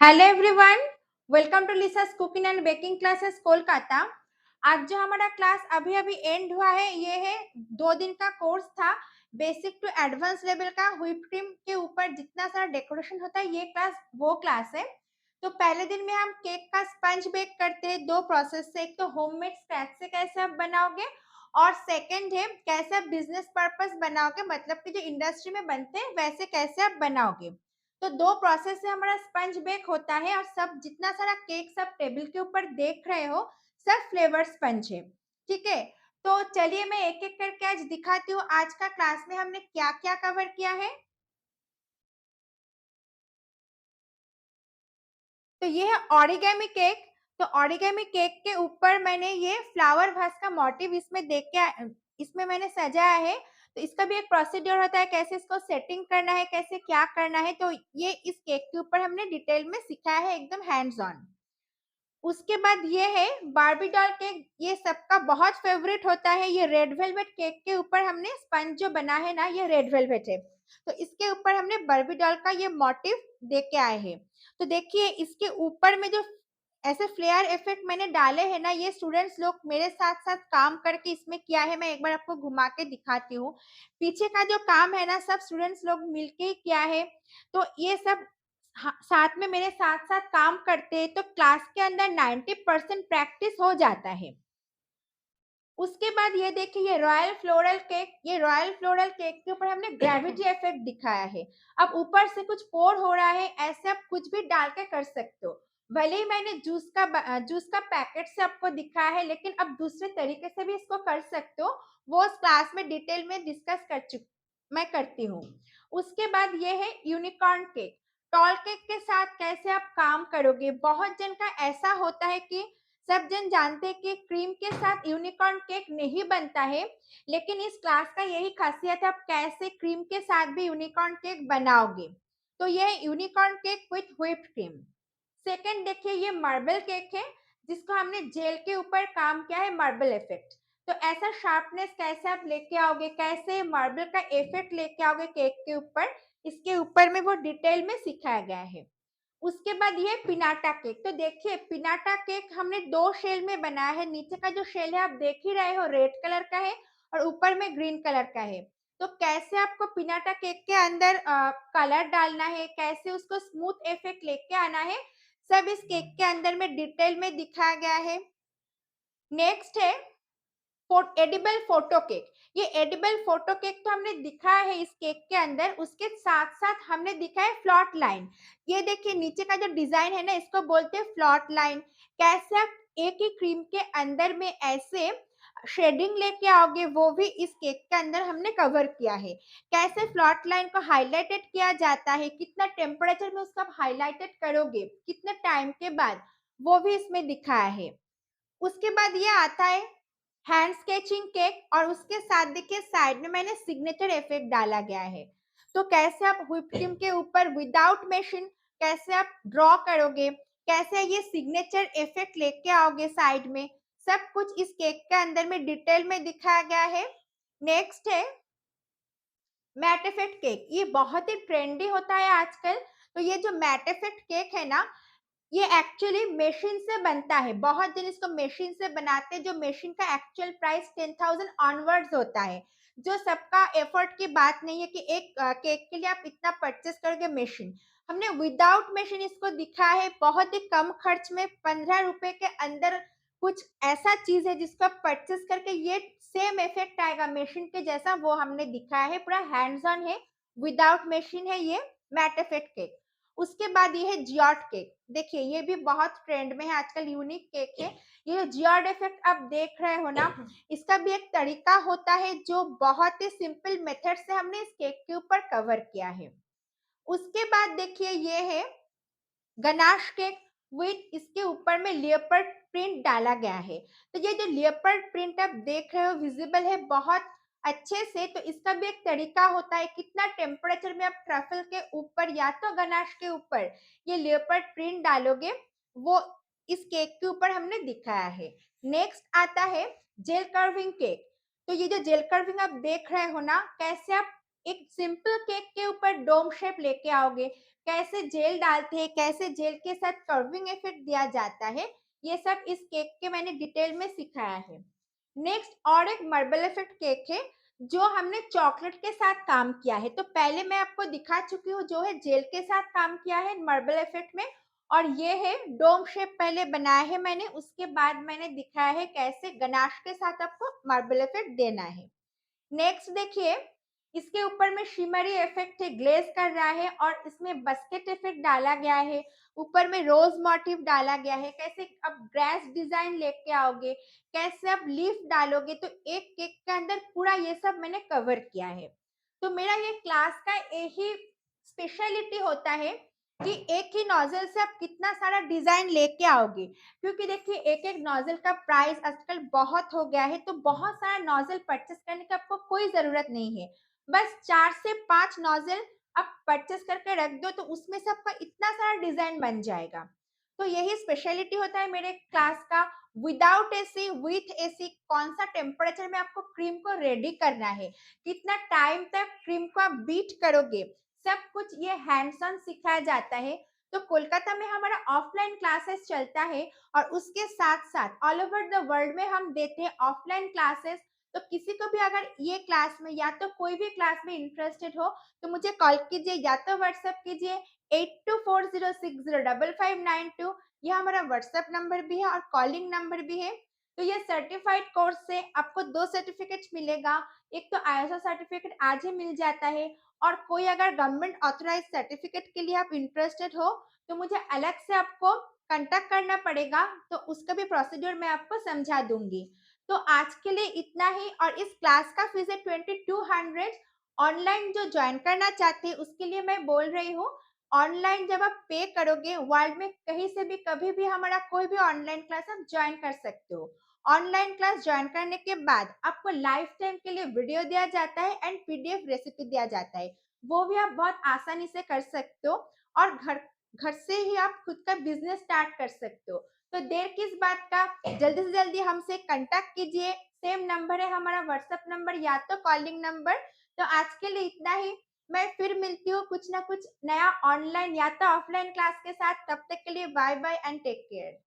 Hello everyone, welcome to Lisa's cooking and baking classes Kolkata. आज जो हमारा क्लास अभी अभी एंड हुआ है, ये है 2 दिन का कोर्स था। बेसिक टू एडवांस लेवल का व्हिप क्रीम के ऊपर जितना सारा डेकोरेशन होता है, ये क्लास वो क्लास है। तो पहले दिन में हम केक का स्पंज बेक करते हैं 2 प्रोसेस से। एक तो होममेड स्क्रैच से कैसे आप बनाओगे, और सेकंड है कैसे आप बिजनेस पर्पस बनाओगे, मतलब कि जो इंडस्ट्री में बनते हैं वैसे कैसे आप बनाओगे। तो 2 प्रोसेस से हमारा स्पंज बेक होता है, और सब जितना सारा केक सब टेबल के ऊपर देख रहे हो, सब फ्लेवर स्पंज है। ठीक है, तो चलिए मैं एक एक करके आज दिखाती हूँ आज का क्लास में हमने क्या क्या कवर किया है। तो ये है ऑरिगेमी केक। तो ऑरिगेमी केक के ऊपर मैंने ये फ्लावर वास का मोटिव इसमें देख के इसमें मैंने सजाया है। तो इसका भी एक प्रोसीड्योर होता है, कैसे इसको सेटिंग करना है, कैसे क्या करना है। तो ये इस केक के ऊपर हमने डिटेल में सिखाया है, एकदम हैंड्स ऑन। उसके बाद ये है बार्बी डॉल केक। ये सबका बहुत फेवरेट होता है। ये रेड वेलवेट केक के ऊपर हमने स्पंज जो बना है ना, ये रेड वेलवेट है। तो इसके ऊपर हमने बार्बी डॉल का ये मोटिव दे के आए हैं। तो देखिए इसके ऊपर में जो ऐसे फ्लेयर इफेक्ट मैंने डाले हैं ना, ये स्टूडेंट्स लोग मेरे साथ साथ काम करके इसमें किया है। मैं एक बार आपको घुमा के दिखाती हूँ। पीछे का जो काम है ना, सब स्टूडेंट्स लोग मिलके ही किया है। तो ये सब साथ में मेरे साथ साथ काम करते हैं, तो क्लास के अंदर 90% प्रैक्टिस हो जाता है। उसके बाद ये देखिए, ये रॉयल फ्लोरल केक। ये रॉयल फ्लोरल केक के ऊपर हमने ग्रेविटी इफेक्ट दिखाया है। अब ऊपर से कुछ पोर हो रहा है, ऐसे आप कुछ भी डाल के कर सकते हो। भले ही मैंने जूस का पैकेट से आपको दिखाया है, लेकिन अब दूसरे तरीके से भी इसको कर सकते हो। वो उस क्लास में डिटेल में डिस्कस मैं करती हूँ। उसके बाद ये है यूनिकॉर्न केक। टॉल केक के साथ कैसे आप काम करोगे। बहुत जन का ऐसा होता है कि सब जन जानते हैं कि क्रीम के साथ यूनिकॉर्न केक नहीं बनता है, लेकिन इस क्लास का यही खासियत है, आप कैसे क्रीम के साथ भी यूनिकॉर्न केक बनाओगे। तो ये unicorn cake with whipped cream. Second देखिए, ये मार्बल केक है, जिसको हमने जेल के ऊपर काम किया है, मार्बल इफेक्ट। तो ऐसा शार्पनेस कैसे आप लेके आओगे, कैसे मार्बल का इफेक्ट लेके आओगे केक के ऊपर, इसके ऊपर में वो डिटेल में सिखाया गया है। उसके बाद ये पिनाटा केक। तो देखिए पिनाटा केक हमने 2 शेल में बनाया है। नीचे का जो शेल है आप देख ही रहे हो, रेड कलर का है, और ऊपर में ग्रीन कलर का है। तो कैसे आपको पिनाटा केक के अंदर कलर डालना है, कैसे उसको स्मूथ इफेक्ट लेके आना है, सब इस केक के अंदर में डिटेल में दिखाया गया है। नेक्स्ट है एडिबल फोटो केक। ये एडिबल फोटो केक तो हमने दिखाया है इस केक के अंदर, उसके साथ साथ हमने दिखाया फ्लॉट लाइन। ये देखिए नीचे का जो डिजाइन है ना, इसको बोलते हैं फ्लॉट लाइन। कैसे आप एक ही क्रीम के अंदर में ऐसे शेडिंग लेके आओगे, वो भी इस केक के अंदर हमने कवर किया है। कैसे फ्लॉट लाइन को हाईलाइटेड किया जाता है, कितना टेम्परेचर में उसको आप हाईलाइटेड करोगे, कितने टाइम के बाद, वो भी इसमें दिखाया है। उसके बाद ये आता है हैंड स्केचिंग केक, और उसके साथ देखिए साइड में मैंने सिग्नेचर इफेक्ट डाला गया है। तो कैसे आप व्हिप क्रीम के ऊपर विदाउट मशीन कैसे आप ड्रॉ करोगे, कैसे ये सिग्नेचर इफेक्ट लेके आओगे साइड में, सब कुछ इस केक के अंदर में डिटेल में दिखाया गया है। नेक्स्ट है मैट इफेक्ट केक। ये बहुत ही ट्रेंडी होता है आजकल। तो ये जो मैट इफेक्ट केक है ना, ये एक्चुअली मशीन से बनता है। बहुत जन इसको मशीन से बनाते हैं, जो मशीन का एक्चुअल प्राइस 10,000 ऑनवर्ड्स होता है। जो सबका एफर्ट की बात नहीं है कि एक केक के लिए आप इतना परचेस करोगे मशीन। हमने विदाउट मशीन इसको दिखा है, बहुत ही कम खर्च में 15 रुपए के अंदर कुछ ऐसा चीज है जिसको आप परचेस करके ये सेम इफेक्ट आएगा मशीन के जैसा, वो हमने दिखाया है। पूरा हैंड्स ऑन है, विदाउट मशीन है ये मैट इफेक्ट केक। उसके बाद ये है जियोट केक। देखिए ये भी बहुत ट्रेंड में है आजकल, यूनिक केक है। ये जियोट इफेक्ट आप देख रहे हो ना, इसका भी एक तरीका होता है जो बहुत ही सिंपल मेथड से हमने इस केक के ऊपर कवर किया है। उसके बाद देखिए ये है गनाश केक विथ, इसके ऊपर में लेपर्ड प्रिंट डाला गया है। तो ये जो लेपर्ड प्रिंट आप देख रहे हो विजिबल है बहुत अच्छे से। तो इसका भी एक तरीका होता है, कितना टेम्परेचर में आप ट्रफल के ऊपर या तो गनाश के ऊपर ये लेपर्ड प्रिंट डालोगे, वो इस केक के ऊपर हमने दिखाया है। नेक्स्ट आता है जेल कर्विंग केक। तो ये जो जेल कर्विंग आप देख रहे हो ना, कैसे आप एक सिंपल केक के ऊपर डोम शेप लेके आओगे, कैसे जेल डालते हैं, कैसे जेल के साथ कर्विंग इफेक्ट दिया जाता है, ये सब इस केक के मैंने डिटेल में सिखाया है। नेक्स्ट और एक मार्बल इफेक्ट केक है जो हमने चॉकलेट के साथ काम किया है। तो पहले मैं आपको दिखा चुकी हूँ जो है जेल के साथ काम किया है मार्बल इफेक्ट में, और ये है डोम शेप पहले बनाया है मैंने, उसके बाद मैंने दिखाया है कैसे गनाश के साथ आपको मार्बल इफेक्ट देना है। नेक्स्ट देखिए, इसके ऊपर में शिमरी इफेक्ट है, ग्लेज कर रहा है और इसमें बस्केट इफेक्ट डाला गया है, ऊपर में रोज मोटिव डाला गया है। कैसे अब ग्रास डिजाइन लेके आओगे, कैसे आप लीफ डालोगे, तो एक केक के अंदर पूरा ये सब मैंने कवर किया है। तो मेरा ये क्लास का यही स्पेशलिटी होता है कि एक ही नोजल से आप कितना सारा डिजाइन लेके आओगे, क्योंकि देखिए एक एक नोजल का प्राइस आजकल बहुत हो गया है, तो बहुत सारा नोजल परचेस करने की आपको कोई जरूरत नहीं है। बस 4 से 5 नोजल आप परचेस करके रख दो, तो उसमें से आपका इतना सारा डिजाइन बन जाएगा। तो यही स्पेशलिटी होता है मेरे क्लास का। विदाउट एसी, विथ एसी, कौन सा टेम्परेचर में आपको क्रीम को रेडी करना है, कितना टाइम तक क्रीम को आप बीट करोगे, सब कुछ ये हैंड्स ऑन सिखाया जाता है। तो कोलकाता में हमारा ऑफलाइन क्लासेस चलता है और उसके साथ साथ ऑल ओवर द वर्ल्ड में हम देते हैं ऑफलाइन क्लासेस। तो किसी को भी अगर ये क्लास में या तो कोई भी क्लास में इंटरेस्टेड हो तो मुझे कॉल कीजिए या तो व्हाट्सएप कीजिए 8240605592। ये हमारा व्हाट्सएप नंबर भी है और कॉलिंग नंबर भी है। तो ये सर्टिफाइड कोर्स से आपको 2 सर्टिफिकेट मिलेगा। एक तो आईएसओ सर्टिफिकेट आज ही मिल जाता है, और कोई अगर गवर्नमेंट ऑथराइज सर्टिफिकेट के लिए आप इंटरेस्टेड हो तो मुझे अलग से आपको कांटेक्ट करना पड़ेगा, तो उसका भी प्रोसीड्यूर मैं आपको समझा दूंगी। तो आज के लिए इतना ही, और इस क्लास का फीस है 2200। ऑनलाइन जो ज्वाइन करना चाहते हैं उसके लिए मैं बोल रही हूँ, ऑनलाइन जब आप पे करोगे वर्ल्ड में कहीं से भी कभी भी हमारा कोई भी ऑनलाइन क्लास आप ज्वाइन कर सकते हो। ऑनलाइन क्लास ज्वाइन करने के बाद आपको लाइफ टाइम के लिए वीडियो दिया जाता है एंड पीडीएफ रेसिपी दिया जाता है, वो भी आप बहुत आसानी से कर सकते हो, और घर घर से ही आप खुद का बिजनेस स्टार्ट कर सकते हो। तो देर किस बात का, जल्दी से जल्दी हमसे कांटेक्ट कीजिए। सेम नंबर है हमारा व्हाट्सएप नंबर या तो कॉलिंग नंबर। तो आज के लिए इतना ही, मैं फिर मिलती हूँ कुछ ना कुछ नया ऑनलाइन या तो ऑफलाइन क्लास के साथ। तब तक के लिए bye bye and take care.